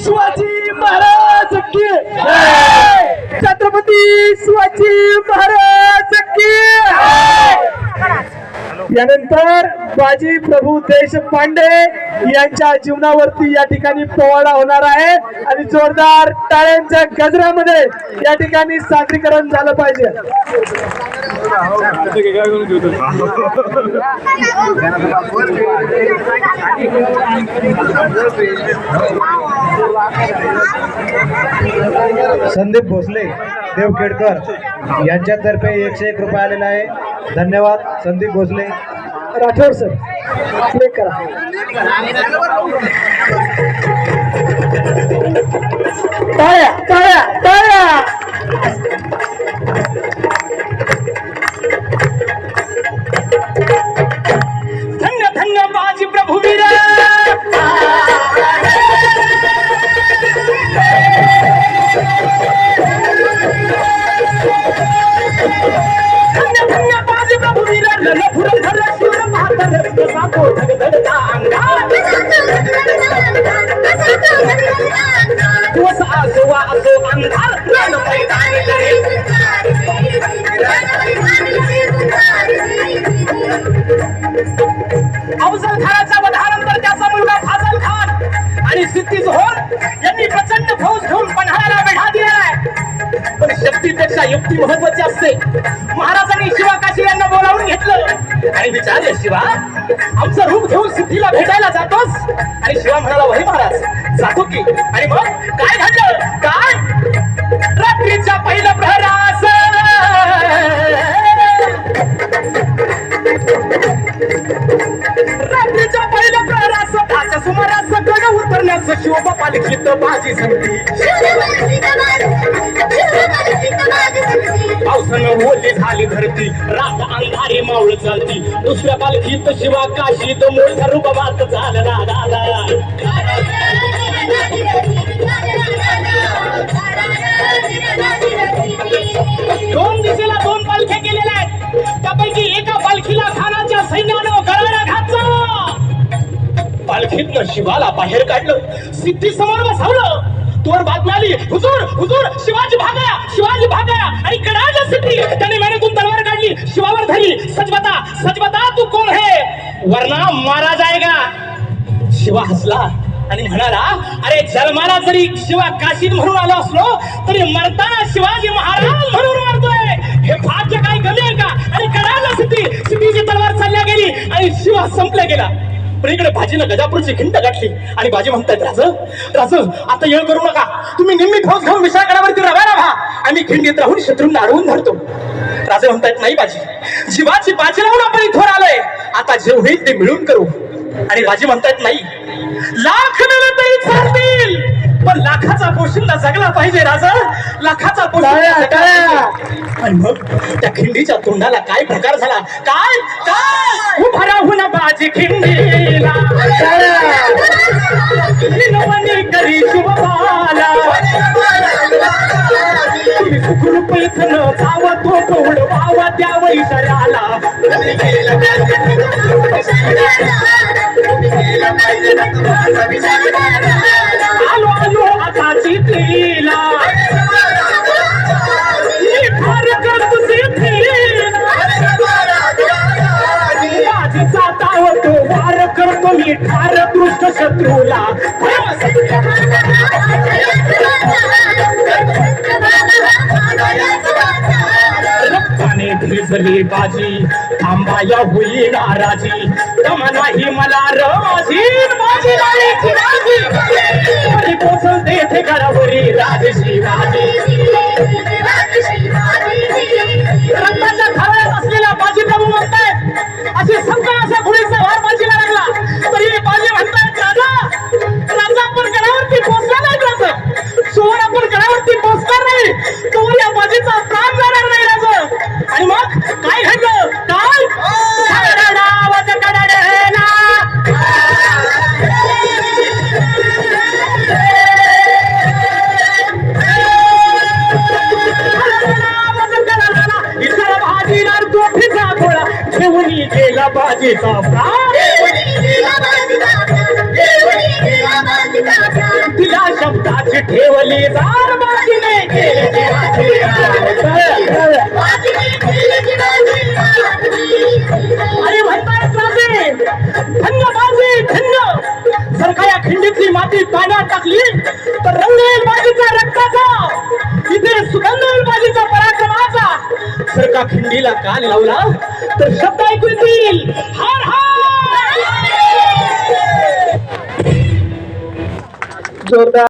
शिवाजी महाराज की छत्रपती शिवाजी महाराज की यानंतर बाजी प्रभू देशपांडे यांच्या जीवनावरती या ठिकाणी पोवाडा होणार आहे आणि जोरदार टाळ्यांच्या गजरामध्ये या ठिकाणी सादरीकरण झालं पाहिजे. संदीप भोसले देवखेडकर यांच्यातर्फे 101 रुपये आलेला आहे. धन्यवाद संदीप भोसले. राठोड सर क्लिक करा. टाळ्या टाळ्या टाळ्या. धन्य धन्य बाजी प्रभुवीर. धन्य धन्य बाजी प्रभुवीर. ललफुर धर शिवर महाधर साको धगधगता अंगात. दिवस असो वा असो अंधार रण मैदानी लढे. अफजल खानाच्या वधानंतर त्याचा मुलगा फाजल खान आणि सिद्धी जोहर यांनी प्रचंड फौज घेऊन पन्हाळ्याला वेढा दिलाय. पण शक्तीपेक्षा युक्ती महत्वाची असते. महाराजांनी शिवा काशी यांना बोलावून घेतलं आणि विचारले, शिवा आमचं रूप घेऊन सिद्धीला भेटायला जातोस? आणि शिवा म्हणाला, वही महाराज जातो की. आणि मग काय घडलं? काय रात्रीच्या पहिल्या प्रहरास रात्रीच्या पहिल्या प्रहरास त्याच्या सुमारास गड उतरण्यास शिवबा पालखीत बाजी संधी. पावसानं ओली झाली धरती. रात अंधारी मावळ चालती. दुसऱ्या पालखीत शिवा काशीत मोठा रूपवात झाला. दोन दिशेला दोन पालख्या केलेल्या आहेत. त्यापैकी एका पालखीला खानाच्या सैन्यानं गळाला घातलं. पालखीतनं शिवाला बाहेर काढलं. सिद्धी समोर बसवलं. तोवर बातमी आली, हुजूर हुजूर शिवाजी भागाया, शिवाजी भागाया. आणि कडाला सिद्धी त्याने मेहनतून तलवार काढली, शिवावर धरली. सच बता, सच बता तू कोण है, वरना मारा जाएगा. शिवा हसला आणि म्हणाला, अरे जन्माला जरी शिवा काशीत म्हणून आलो असलो तरी मरताना शिवाजी महाराज म्हणून मरतोय. हे भाग्य काय कमी आहे का? आणि कडाला सिद्धी सिद्धीची तलवार चालल्या गेली आणि शिवा संपला गेला. पण इकडे बाजीनं गजापूरची खिंड गाठली आणि बाजी म्हणतात, राज आता येळ करू नका. तुम्ही निम्मी फौज घेऊन विशाळगडावरती रवाना व्हा. आम्ही खिंडीत राहून शत्रूंना अडवून धरतो. राजे म्हणतात, नाही बाजी, जीवाची बाजी लावून आपण इथवर आलोय. आता जे होईल ते मिळून करू. आणि बाजी म्हणतात, नाही, लाख दिले तरी चालतील, पण लाखाचा पोशिंदा जगला पाहिजे राजा. लाखाचा पोशिंदा. आणि मग त्या खिंडीच्या तोंडाला काय प्रकार झाला? काय काय उभा राहून बाजी खिंडीला विनवणी करी शिवबाला. तुम्ही सुखरूप इथं न जावा, तो कवड वावा त्या वैशराला. आलो आलो आता चिठीला. बाजीचा तावतो वार करतो मी ठार दृष्ट शत्रूला. रक्ताने भिजली बाजी, थांबाया होई नाराजी. दम नाही मला राजी, बाजी राजी राजी पोचल देते घरावरी राज शिवाजी. रक्ताच्या खळ्यात असलेल्या बाजी प्रभू म्हणतायत, अशी संकट असा घोडीचा भार बाजीला लागला तरी बाजी म्हणतायत, राजा आपण गडावरती पोचला नाही. राजा सोहर आपण गडावरती पोचणार नाही तोवर या बाजीचा प्राण जाणार नाही राजा. आणि मग काय घडलं? काय बाजीचा प्राण. तिला शब्द ठेवली दार बाजीने केली अरे म्हणतात राजे धन्य बाजी धन्य जर का या खिंडीतली माती पाण्यात टाकली तर रंगेल बाजीचा रक्ताचा इथे सुगंधेल बाजीचा पराक्रमाचा जर का खिंडीला कान लावला तर शब्द ऐकू येतील हार हार जोरदार